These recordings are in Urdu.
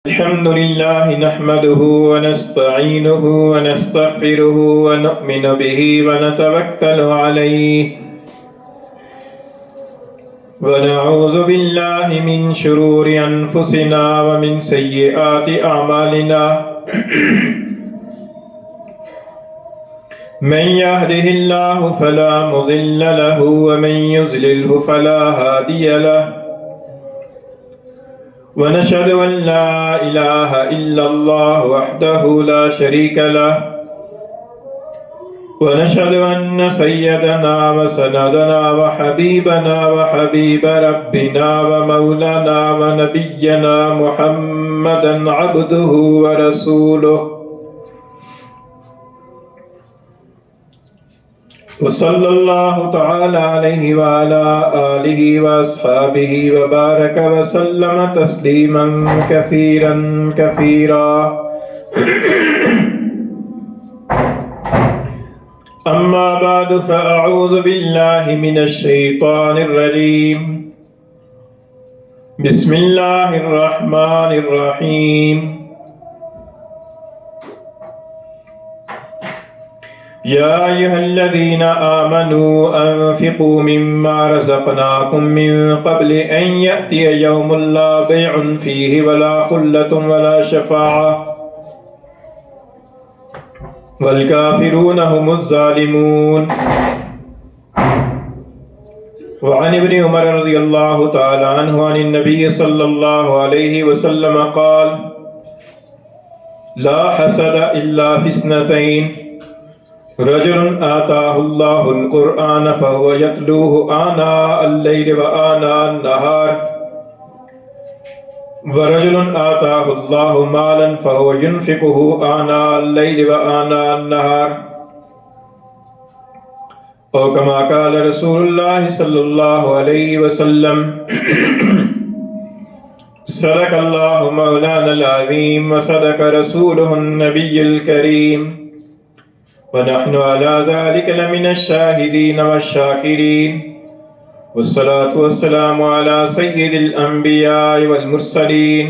الحمد لله نحمده ونستعينه ونستغفره ونؤمن به ونتوكل عليه ونعوذ بالله من شرور أنفسنا ومن سيئات أعمالنا من يهده الله فلا مضل له ومن يضلله فلا هادي له ونشهد أن لا إله إلا الله وحده لا شريك له ونشهد أن سيدنا وسندنا وحبيبنا وحبيب ربنا ومولانا ونبينا محمدا عبده ورسوله وصلى الله تعالى عليه وعلى آله وأصحابه وبارك وسلم تسليما كثيرا كثيرا أما بعد فأعوذ بالله من الشيطان الرجيم بسم الله الرحمن الرحيم يا أيها الذين آمنوا أنفقوا مما رزقناكم من قبل أن يأتي يوم لا بيع فيه ولا خلة ولا شفاعة والكافرون هم الظالمون وعن ابن عمر رضي الله تعالى عنه عن النبي صلى الله عليه وسلم قال لا حسد إلا في اثنتين رجل آتاه الله القرآن فهو يتلوه آناء الليل وآناء النهار ورجل آتاه الله مالا فهو ينفقه آناء الليل وآناء النهار أو كما قال رسول الله صلى الله عليه وسلم صدق الله مولانا العظيم وصدق رسوله النبي الكريم ونحن على ذلك لمن الشاهدين والشاكرين والصلاة والسلام على سيد الأنبياء والمرسلين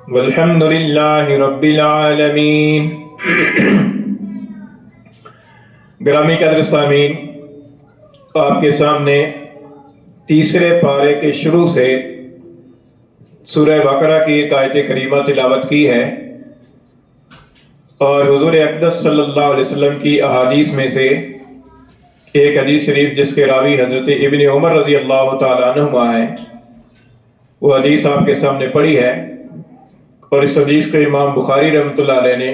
والحمد لله رب العالمين. گرامی قدر سامعین، آپ کے سامنے تیسرے پارے کے شروع سے سورہ بقرہ کی ایک آیت کریمہ تلاوت کی ہے، اور حضور اقدس صلی اللہ علیہ وسلم کی احادیث میں سے ایک حدیث شریف جس کے راوی حضرت ابن عمر رضی اللہ تعالیٰ عنہما ہے، وہ حدیث آپ کے سامنے پڑھی ہے، اور اس حدیث کو امام بخاری رحمۃ اللہ علیہ نے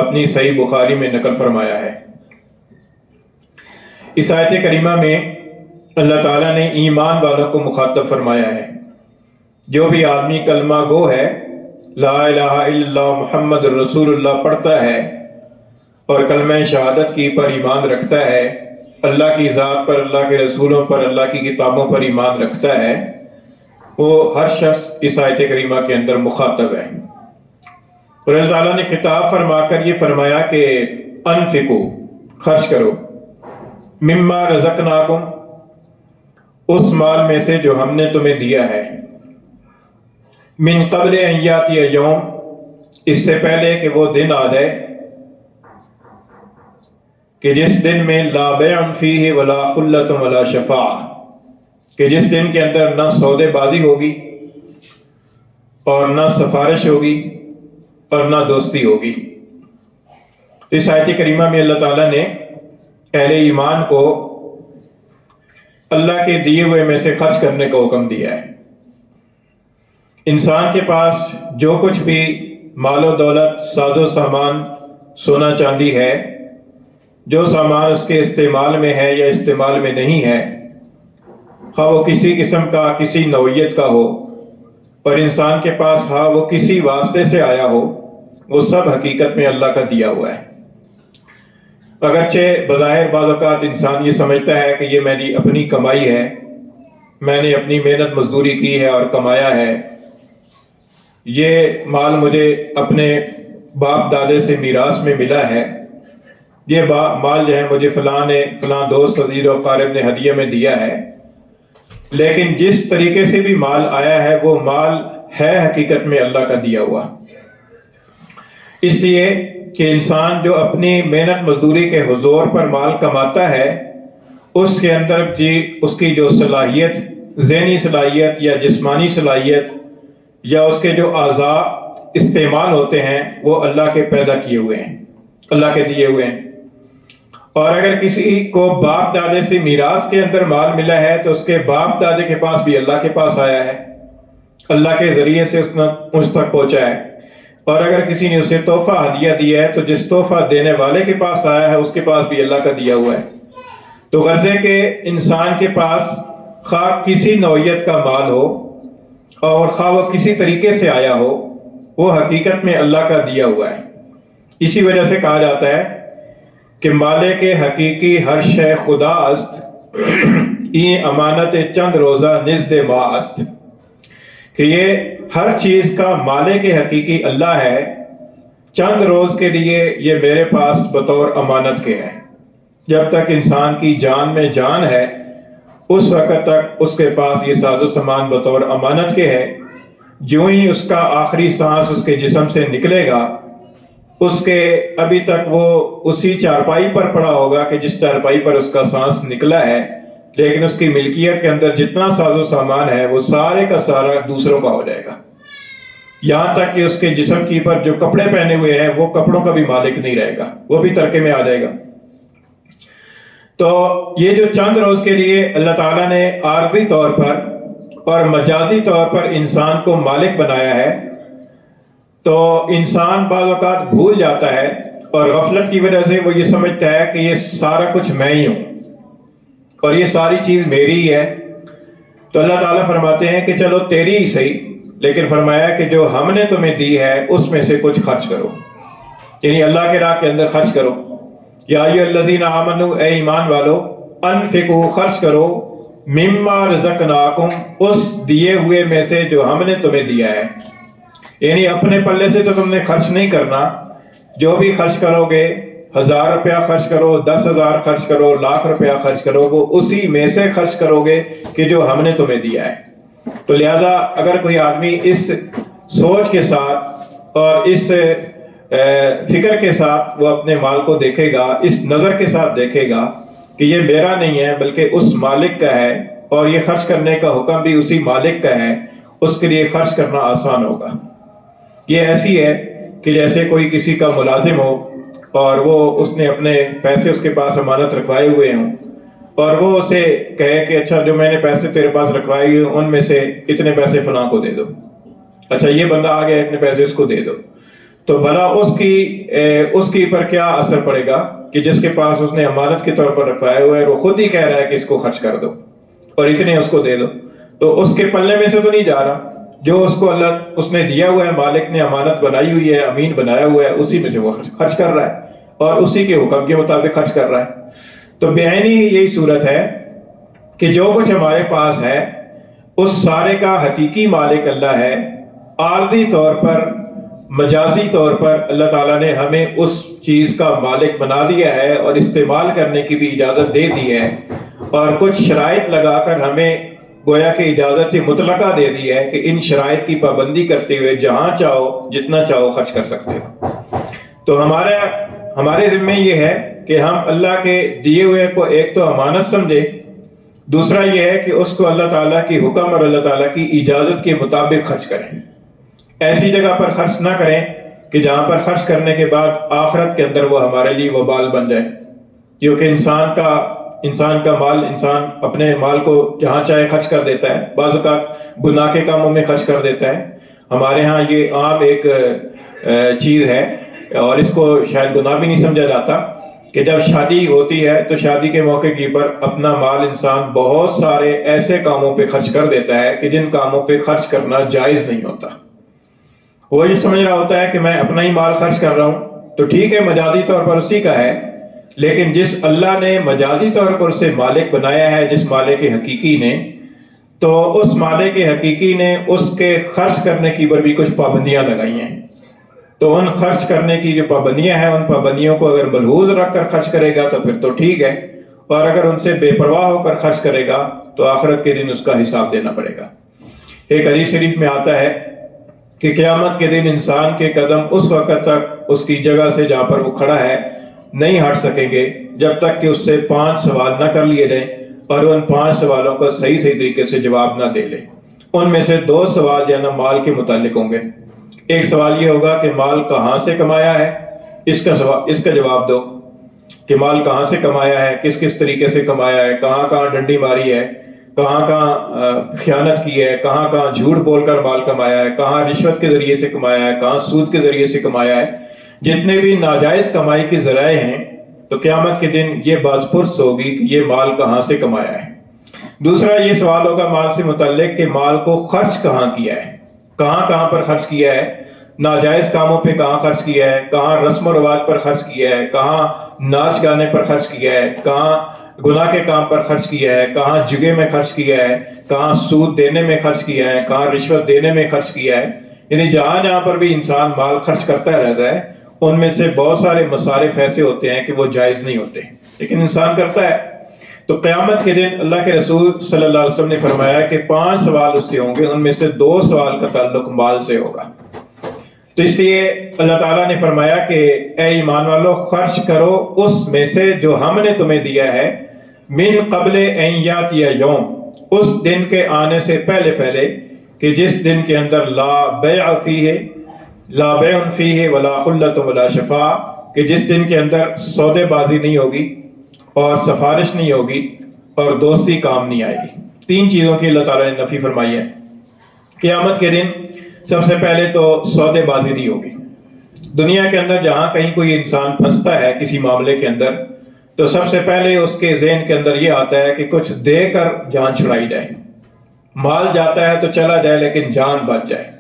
اپنی صحیح بخاری میں نقل فرمایا ہے۔ اس آیت کریمہ میں اللہ تعالیٰ نے ایمان والوں کو مخاطب فرمایا ہے۔ جو بھی آدمی کلمہ گو ہے، لا الہ الا اللہ محمد الرسول اللہ پڑھتا ہے اور کلمہ شہادت کی پر ایمان رکھتا ہے، اللہ کی ذات پر، اللہ کے رسولوں پر، اللہ کی کتابوں پر ایمان رکھتا ہے، وہ ہر شخص اس آیت کریمہ کے اندر مخاطب ہے۔ اور اللہ تعالیٰ نے خطاب فرما کر یہ فرمایا کہ انفقو، خرچ کرو، مما رزقناکم، اس مال میں سے جو ہم نے تمہیں دیا ہے، من قبل ان یاتی یوم، اس سے پہلے کہ وہ دن آ جائے کہ جس دن میں لا بیع فیہ ولا خلۃ ولا شفاعہ، کہ جس دن کے اندر نہ سودے بازی ہوگی اور نہ سفارش ہوگی اور نہ دوستی ہوگی۔ اس آیت کریمہ میں اللہ تعالیٰ نے اہل ایمان کو اللہ کے دیے ہوئے میں سے خرچ کرنے کا حکم دیا ہے۔ انسان کے پاس جو کچھ بھی مال و دولت، ساز و سامان، سونا چاندی ہے، جو سامان اس کے استعمال میں ہے یا استعمال میں نہیں ہے، خواہ وہ کسی قسم کا، کسی نوعیت کا ہو، اور انسان کے پاس ہاں وہ کسی واسطے سے آیا ہو، وہ سب حقیقت میں اللہ کا دیا ہوا ہے۔ اگرچہ بظاہر بعض اوقات انسان یہ سمجھتا ہے کہ یہ میری اپنی کمائی ہے، میں نے اپنی محنت مزدوری کی ہے اور کمایا ہے، یہ مال مجھے اپنے باپ دادے سے میراث میں ملا ہے، یہ مال جو ہے مجھے فلاں دوست عزیز و قارب نے ہدیے میں دیا ہے۔ لیکن جس طریقے سے بھی مال آیا ہے وہ مال ہے حقیقت میں اللہ کا دیا ہوا۔ اس لیے کہ انسان جو اپنی محنت مزدوری کے حضور پر مال کماتا ہے، اس کے اندر اس کی جو صلاحیت، ذہنی صلاحیت یا جسمانی صلاحیت یا اس کے جو اعضاء استعمال ہوتے ہیں وہ اللہ کے پیدا کیے ہوئے ہیں، اللہ کے دیے ہوئے ہیں۔ اور اگر کسی کو باپ دادے سے میراث کے اندر مال ملا ہے تو اس کے باپ دادے کے پاس بھی اللہ کے پاس آیا ہے، اللہ کے ذریعے سے اس تک پہنچا ہے۔ اور اگر کسی نے اسے تحفہ ہدیہ دیا ہے تو جس تحفہ دینے والے کے پاس آیا ہے اس کے پاس بھی اللہ کا دیا ہوا ہے۔ تو غرض ہے کہ انسان کے پاس خواہ کسی نوعیت کا مال ہو اور خواہ وہ کسی طریقے سے آیا ہو، وہ حقیقت میں اللہ کا دیا ہوا ہے۔ اسی وجہ سے کہا جاتا ہے کہ مالک حقیقی ہر شے خدا است، این امانت چند روزہ نزد ما است، کہ یہ ہر چیز کا مالک حقیقی اللہ ہے، چند روز کے لیے یہ میرے پاس بطور امانت کے ہے۔ جب تک انسان کی جان میں جان ہے اس وقت تک اس کے پاس یہ ساز و سامان بطور امانت کے ہے۔ جو ہی اس کا آخری سانس اس کے جسم سے نکلے گا، اس کے ابھی تک وہ اسی چارپائی پر پڑا ہوگا کہ جس چارپائی پر اس کا سانس نکلا ہے، لیکن اس کی ملکیت کے اندر جتنا ساز و سامان ہے وہ سارے کا سارا دوسروں کا ہو جائے گا، یہاں تک کہ اس کے جسم کی پر جو کپڑے پہنے ہوئے ہیں وہ کپڑوں کا بھی مالک نہیں رہے گا، وہ بھی ترکے میں آ جائے گا۔ تو یہ جو چند روز کے لیے اللہ تعالیٰ نے عارضی طور پر اور مجازی طور پر انسان کو مالک بنایا ہے، تو انسان بعض اوقات بھول جاتا ہے اور غفلت کی وجہ سے وہ یہ سمجھتا ہے کہ یہ سارا کچھ میں ہی ہوں اور یہ ساری چیز میری ہی ہے۔ تو اللہ تعالیٰ فرماتے ہیں کہ چلو تیری ہی صحیح، لیکن فرمایا کہ جو ہم نے تمہیں دی ہے اس میں سے کچھ خرچ کرو، یعنی اللہ کے راہ کے اندر خرچ کرو۔ یا ایھا الذین آمنوا، اے ایمان والو، انفقوا، خرچ کرو، مما رزقناکم، اس دیے ہوئے میں سے جو ہم نے تمہیں دیا ہے، یعنی اپنے پلے سے تو تم نے خرچ نہیں کرنا، جو بھی خرچ کرو گے، 1000 روپیہ خرچ کرو، 10,000 خرچ کرو، لاکھ روپیہ خرچ کرو، وہ اسی میں سے خرچ کرو گے کہ جو ہم نے تمہیں دیا ہے۔ تو لہذا اگر کوئی آدمی اس سوچ کے ساتھ اور اس فکر کے ساتھ وہ اپنے مال کو دیکھے گا، اس نظر کے ساتھ دیکھے گا کہ یہ میرا نہیں ہے بلکہ اس مالک کا ہے اور یہ خرچ کرنے کا حکم بھی اسی مالک کا ہے، اس کے لیے خرچ کرنا آسان ہوگا۔ یہ ایسی ہے کہ جیسے کوئی کسی کا ملازم ہو اور وہ اس نے اپنے پیسے اس کے پاس امانت رکھوائے ہوئے ہوں اور وہ اسے کہے کہ اچھا جو میں نے پیسے تیرے پاس رکھوائے ہوئے ان میں سے اتنے پیسے فلاں کو دے دو، اچھا یہ بندہ آ گیا اتنے پیسے اس کو دے دو، تو بھلا اس کی پر کیا اثر پڑے گا کہ جس کے پاس اس نے امانت کے طور پر رکھوائے ہوئے ہے وہ خود ہی کہہ رہا ہے کہ اس کو خرچ کر دو اور اتنے اس کو دے دو، تو اس کے پلے میں سے تو نہیں جا رہا، جو اس کو اللہ اس نے دیا ہوا ہے، مالک نے امانت بنائی ہوئی ہے، امین بنایا ہوا ہے، اسی میں سے وہ خرچ کر رہا ہے اور اسی کے حکم کے مطابق خرچ کر رہا ہے۔ تو بعینی یہی صورت ہے کہ جو کچھ ہمارے پاس ہے اس سارے کا حقیقی مالک اللہ ہے، عارضی طور پر مجازی طور پر اللہ تعالیٰ نے ہمیں اس چیز کا مالک بنا دیا ہے اور استعمال کرنے کی بھی اجازت دے دی ہے، اور کچھ شرائط لگا کر ہمیں گویا کہ اجازت مطلقہ دے دی ہے کہ ان شرائط کی پابندی کرتے ہوئے جہاں چاہو جتنا چاہو خرچ کر سکتے ہو۔ تو ہمارے ذمہ یہ ہے کہ ہم اللہ کے دیے ہوئے کو ایک تو امانت سمجھے، دوسرا یہ ہے کہ اس کو اللہ تعالیٰ کی حکم اور اللہ تعالیٰ کی اجازت کے مطابق خرچ کریں، ایسی جگہ پر خرچ نہ کریں کہ جہاں پر خرچ کرنے کے بعد آخرت کے اندر وہ ہمارے لیے وبال بن جائے، کیونکہ انسان کا مال، انسان اپنے مال کو جہاں چاہے خرچ کر دیتا ہے، بعض اوقات گناہ کے کاموں میں خرچ کر دیتا ہے۔ ہمارے ہاں یہ عام ایک چیز ہے اور اس کو شاید گناہ بھی نہیں سمجھا جاتا کہ جب شادی ہوتی ہے تو شادی کے موقع کی پر اپنا مال انسان بہت سارے ایسے کاموں پہ خرچ کر دیتا ہے کہ جن کاموں پہ خرچ کرنا جائز نہیں ہوتا۔ وہ یہ سمجھ رہا ہوتا ہے کہ میں اپنا ہی مال خرچ کر رہا ہوں، تو ٹھیک ہے مجازی طور پر اسی کا ہے، لیکن جس اللہ نے مجازی طور پر اسے مالک بنایا ہے، جس مالک حقیقی نے، تو اس مالک حقیقی نے اس کے خرچ کرنے کی پر بھی کچھ پابندیاں لگائی ہیں۔ تو ان خرچ کرنے کی جو پابندیاں ہیں، ان پابندیوں کو اگر ملحوظ رکھ کر خرچ کرے گا تو پھر تو ٹھیک ہے، اور اگر ان سے بے پرواہ ہو کر خرچ کرے گا تو آخرت کے دن اس کا حساب دینا پڑے گا۔ ایک حدیث شریف میں آتا ہے کہ قیامت کے دن انسان کے قدم اس وقت تک اس کی جگہ سے جہاں پر وہ کھڑا ہے نہیں ہٹ سکیں گے جب تک کہ اس سے 5 سوال نہ کر لیے جائیں اور ان 5 سوالوں کا صحیح طریقے سے جواب نہ دے لے۔ ان میں سے 2 سوال جو ہے نا مال کے متعلق ہوں گے۔ ایک سوال یہ ہوگا کہ مال کہاں سے کمایا ہے، اس کا جواب دو کہ مال کہاں سے کمایا ہے، کس کس طریقے سے کمایا ہے، کہاں کہاں ڈنڈی ماری ہے، کہاں کہاں خیانت کی ہے، کہاں کہاں جھوٹ بول کر مال کمایا ہے، کہاں رشوت کے ذریعے سے کمایا ہے، کہاں سود کے ذریعے سے کمایا ہے۔ جتنے بھی ناجائز کمائی کے ذرائع ہیں تو قیامت کے دن یہ باز پرس ہوگی کہ یہ مال کہاں سے کمایا ہے۔ دوسرا یہ سوال ہوگا مال سے متعلق کہ مال کو خرچ کہاں کیا ہے، کہاں کہاں پر خرچ کیا ہے، ناجائز کاموں پہ کہاں خرچ کیا ہے، کہاں رسم و رواج پر خرچ کیا ہے، کہاں ناچ گانے پر خرچ کیا ہے، کہاں گناہ کے کام پر خرچ کیا ہے، کہاں جگے میں خرچ کیا ہے، کہاں سود دینے میں خرچ کیا ہے، کہاں رشوت دینے میں خرچ کیا ہے۔ یعنی جہاں جہاں پر بھی انسان مال خرچ کرتا رہتا ہے ان میں سے بہت سارے مصارف ایسے ہوتے ہیں کہ وہ جائز نہیں ہوتے لیکن انسان کرتا ہے۔ تو قیامت کے دن اللہ کے رسول صلی اللہ علیہ وسلم نے فرمایا کہ 5 سوال اس سے ہوں گے، ان میں سے 2 سوال کا تعلق مال سے ہوگا۔ تو اس لیے اللہ تعالیٰ نے فرمایا کہ اے ایمان والو خرچ کرو اس میں سے جو ہم نے تمہیں دیا ہے، من قبل ان یاتی یوم، اس دن کے آنے سے پہلے پہلے کہ جس دن کے اندر لا بیع فیہ ولا خلۃ ولا شفاع، کہ جس دن کے اندر سودے بازی نہیں ہوگی اور سفارش نہیں ہوگی اور دوستی کام نہیں آئے گی۔ 3 چیزوں کی اللہ تعالیٰ نے نفی فرمائی ہے۔ قیامت کے دن سب سے پہلے تو سودے بازی نہیں ہوگی۔ دنیا کے اندر جہاں کہیں کوئی انسان پھنستا ہے کسی معاملے کے اندر تو سب سے پہلے اس کے ذہن کے اندر یہ آتا ہے کہ کچھ دے کر جان چھڑائی جائے۔ مال جاتا ہے تو چلا جائے لیکن جان بچ جائے۔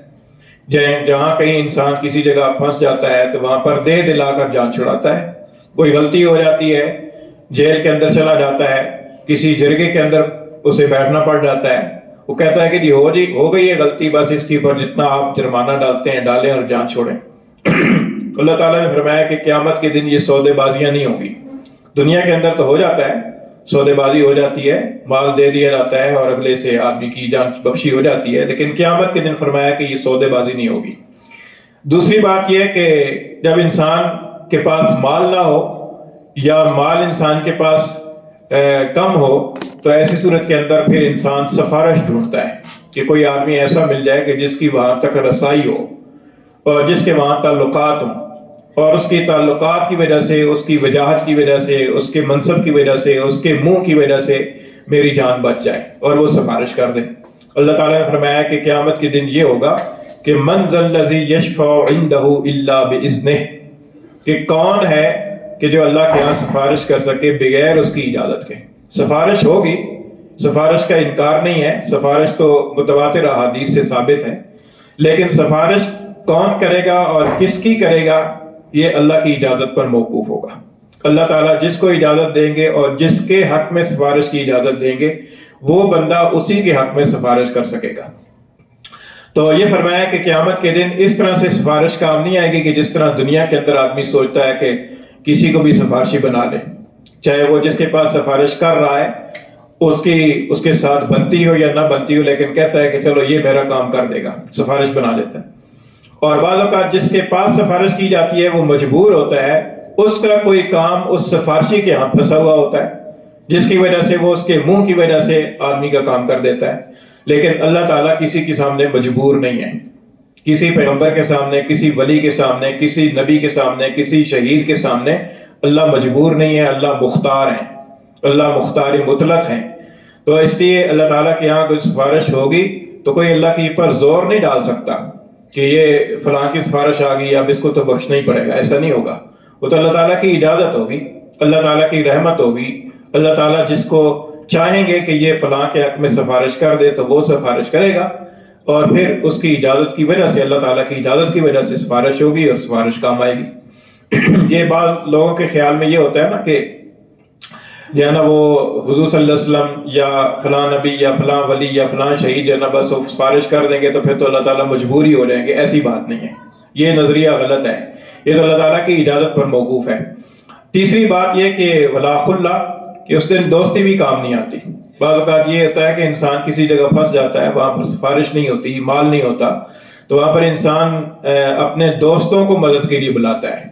جہاں کہیں انسان کسی جگہ پھنس جاتا ہے تو وہاں پر دے دلا کر جان چھڑاتا ہے۔ کوئی غلطی ہو جاتی ہے، جیل کے اندر چلا جاتا ہے، کسی جرگے کے اندر اسے بیٹھنا پڑ جاتا ہے، وہ کہتا ہے کہ جی ہو گئی ہے غلطی، بس اس کی پر جتنا آپ جرمانہ ڈالتے ہیں ڈالیں اور جان چھوڑیں۔ اللہ تعالیٰ نے فرمایا کہ قیامت کے دن یہ سودے بازیاں نہیں ہوں گی۔ دنیا کے اندر تو ہو جاتا ہے، سودے بازی ہو جاتی ہے، مال دے دیا جاتا ہے اور اگلے سے آدمی کی جان بخشی ہو جاتی ہے، لیکن قیامت کے دن فرمایا کہ یہ سودے بازی نہیں ہوگی۔ دوسری بات یہ کہ جب انسان کے پاس مال نہ ہو یا مال انسان کے پاس کم ہو تو ایسی صورت کے اندر پھر انسان سفارش ڈھونڈتا ہے کہ کوئی آدمی ایسا مل جائے کہ جس کی وہاں تک رسائی ہو اور جس کے وہاں تعلقات ہوں اور اس کی تعلقات کی وجہ سے، اس کی وجاہت کی وجہ سے، اس کے منصب کی وجہ سے، اس کے منہ کی وجہ سے میری جان بچ جائے اور وہ سفارش کر دے۔ اللہ تعالیٰ نے فرمایا کہ قیامت کے دن یہ ہوگا کہ من ذا الذی یشفع عندہ الا باذنہ، کہ کون ہے کہ جو اللہ کے ہاں سفارش کر سکے بغیر اس کی اجازت کے۔ سفارش ہوگی، سفارش کا انکار نہیں ہے، سفارش تو متواتر احادیث سے ثابت ہے، لیکن سفارش کون کرے گا اور کس کی کرے گا یہ اللہ کی اجازت پر موقوف ہوگا۔ اللہ تعالیٰ جس کو اجازت دیں گے اور جس کے حق میں سفارش کی اجازت دیں گے وہ بندہ اسی کے حق میں سفارش کر سکے گا۔ تو یہ فرمایا کہ قیامت کے دن اس طرح سے سفارش کام نہیں آئے گی کہ جس طرح دنیا کے اندر آدمی سوچتا ہے کہ کسی کو بھی سفارشی بنا لے، چاہے وہ جس کے پاس سفارش کر رہا ہے اس کے ساتھ بنتی ہو یا نہ بنتی ہو، لیکن کہتا ہے کہ چلو یہ میرا کام کر دے گا، سفارش بنا لیتا ہے۔ اور بعض اوقات جس کے پاس سفارش کی جاتی ہے وہ مجبور ہوتا ہے، اس کا کوئی کام اس سفارشی کے ہاں پھنسا ہوا ہوتا ہے جس کی وجہ سے وہ اس کے منہ کی وجہ سے آدمی کا کام کر دیتا ہے۔ لیکن اللہ تعالیٰ کسی کے سامنے مجبور نہیں ہے، کسی پیغمبر کے سامنے، کسی ولی کے سامنے، کسی نبی کے سامنے، کسی شہید کے سامنے اللہ مجبور نہیں ہے، اللہ مختار ہیں، اللہ مختار مطلق ہیں۔ تو اس لیے اللہ تعالیٰ کے یہاں کوئی سفارش ہوگی تو کوئی اللہ کی پر زور نہیں ڈال سکتا کہ یہ فلاں کی سفارش آ گئی اب اس کو تو بخشنا ہی پڑے گا، ایسا نہیں ہوگا۔ وہ تو اللہ تعالیٰ کی اجازت ہوگی، اللہ تعالیٰ کی رحمت ہوگی۔ اللہ تعالیٰ جس کو چاہیں گے کہ یہ فلاں کے حق میں سفارش کر دے تو وہ سفارش کرے گا اور پھر اس کی اجازت کی وجہ سے، اللہ تعالیٰ کی اجازت کی وجہ سے سفارش ہوگی اور سفارش کام آئے گی۔ یہ بعض لوگوں کے خیال میں یہ ہوتا ہے نا کہ جو ہے نا وہ حضور صلی اللہ علیہ وسلم یا فلاں نبی یا فلاں ولی یا فلاں شہید جو ہے نا بس سفارش کر دیں گے تو پھر تو اللہ تعالیٰ مجبور ہی ہو جائیں گے۔ ایسی بات نہیں ہے، یہ نظریہ غلط ہے، یہ تو اللہ تعالیٰ کی اجازت پر موقوف ہے۔ تیسری بات یہ کہ ولا خلہ، کہ اس دن دوستی بھی کام نہیں آتی۔ بعض اوقات یہ ہوتا ہے کہ انسان کسی جگہ پھنس جاتا ہے، وہاں پر سفارش نہیں ہوتی، مال نہیں ہوتا، تو وہاں پر انسان اپنے دوستوں کو مدد کے لیے بلاتا ہے،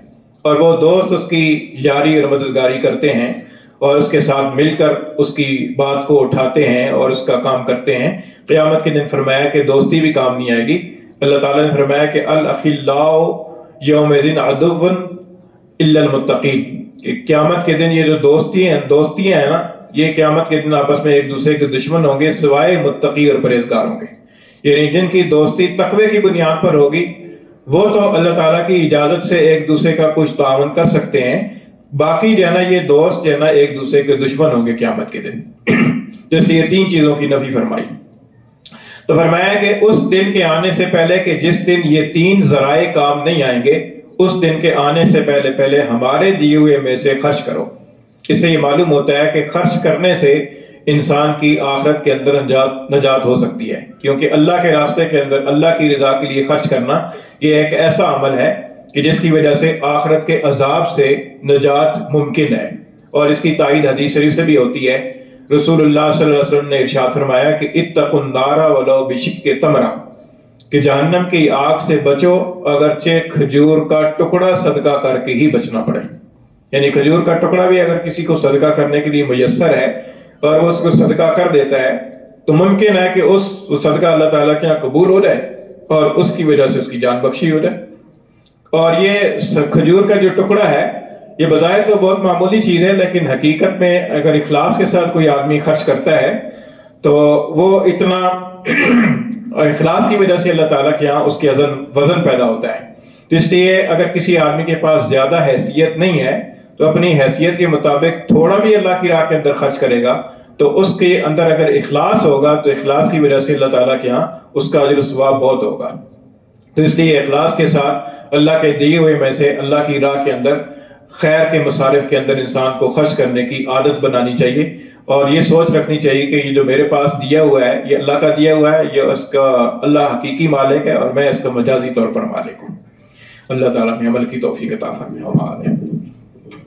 اور وہ دوست اس کی یاری اور مددگاری کرتے ہیں اور اس کے ساتھ مل کر اس کی بات کو اٹھاتے ہیں اور اس کا کام کرتے ہیں۔ قیامت کے دن فرمایا کہ دوستی بھی کام نہیں آئے گی۔ اللہ تعالیٰ نے فرمایا کہ الاخلاء یومئذ عدو الا المتقین، کہ قیامت کے دن یہ جو دوستیاں ہیں نا، یہ قیامت کے دن آپس میں ایک دوسرے کے دشمن ہوں گے سوائے متقی اور پرہیزگاروں کے۔ یعنی جن کی دوستی تقوی کی بنیاد پر ہوگی وہ تو اللہ تعالیٰ کی اجازت سے ایک دوسرے کا کچھ تعاون کر سکتے ہیں، باقی جو ہے نا یہ دوست جو ہے نا ایک دوسرے کے دشمن ہوں گے قیامت کے دن۔ تو اس لیے 3 چیزوں کی نفی فرمائی۔ تو فرمایا کہ اس دن کے آنے سے پہلے کہ جس دن یہ 3 ذرائع کام نہیں آئیں گے، اس دن کے آنے سے پہلے ہمارے دیے ہوئے میں سے خرچ کرو۔ اس سے یہ معلوم ہوتا ہے کہ خرچ کرنے سے انسان کی آخرت کے اندر نجات ہو سکتی ہے، کیونکہ اللہ کے راستے کے اندر اللہ کی رضا کے لیے خرچ کرنا یہ ایک ایسا عمل ہے کہ جس کی وجہ سے آخرت کے عذاب سے نجات ممکن ہے۔ اور اس کی تائید حدیث شریف سے بھی ہوتی ہے۔ رسول اللہ صلی اللہ علیہ وسلم نے ارشاد فرمایا کہ اتقوا النار ولو بشق تمرہ، کہ جہنم کی آگ سے بچو اگرچہ کھجور کا ٹکڑا صدقہ کر کے ہی بچنا پڑے۔ یعنی کھجور کا ٹکڑا بھی اگر کسی کو صدقہ کرنے کے لیے میسر ہے اور وہ اس کو صدقہ کر دیتا ہے تو ممکن ہے کہ اس صدقہ اللہ تعالیٰ کے یہاں قبول ہو جائے اور اس کی وجہ سے اس کی جان بخشی ہو جائے۔ اور یہ کھجور کا جو ٹکڑا ہے یہ بظاہر تو بہت معمولی چیز ہے، لیکن حقیقت میں اگر اخلاص کے ساتھ کوئی آدمی خرچ کرتا ہے تو وہ اتنا اخلاص کی وجہ سے اللہ تعالیٰ کے یہاں اس کے وزن پیدا ہوتا ہے۔ تو اس لیے اگر کسی آدمی کے پاس زیادہ حیثیت نہیں ہے تو اپنی حیثیت کے مطابق تھوڑا بھی اللہ کی راہ کے اندر خرچ کرے گا، تو اس کے اندر اگر اخلاص ہوگا تو اخلاص کی وجہ سے اللہ تعالیٰ کے یہاں اس کا اجر و ثواب بہت ہوگا۔ تو اس لیے اخلاص کے ساتھ اللہ کے دیے ہوئے میں سے اللہ کی راہ کے اندر خیر کے مصارف کے اندر انسان کو خرچ کرنے کی عادت بنانی چاہیے، اور یہ سوچ رکھنی چاہیے کہ یہ جو میرے پاس دیا ہوا ہے یہ اللہ کا دیا ہوا ہے، یہ اس کا اللہ حقیقی مالک ہے اور میں اس کا مجازی طور پر مالک ہوں۔ اللہ تعالیٰ میں عمل کی توفیق عطا فرمائے۔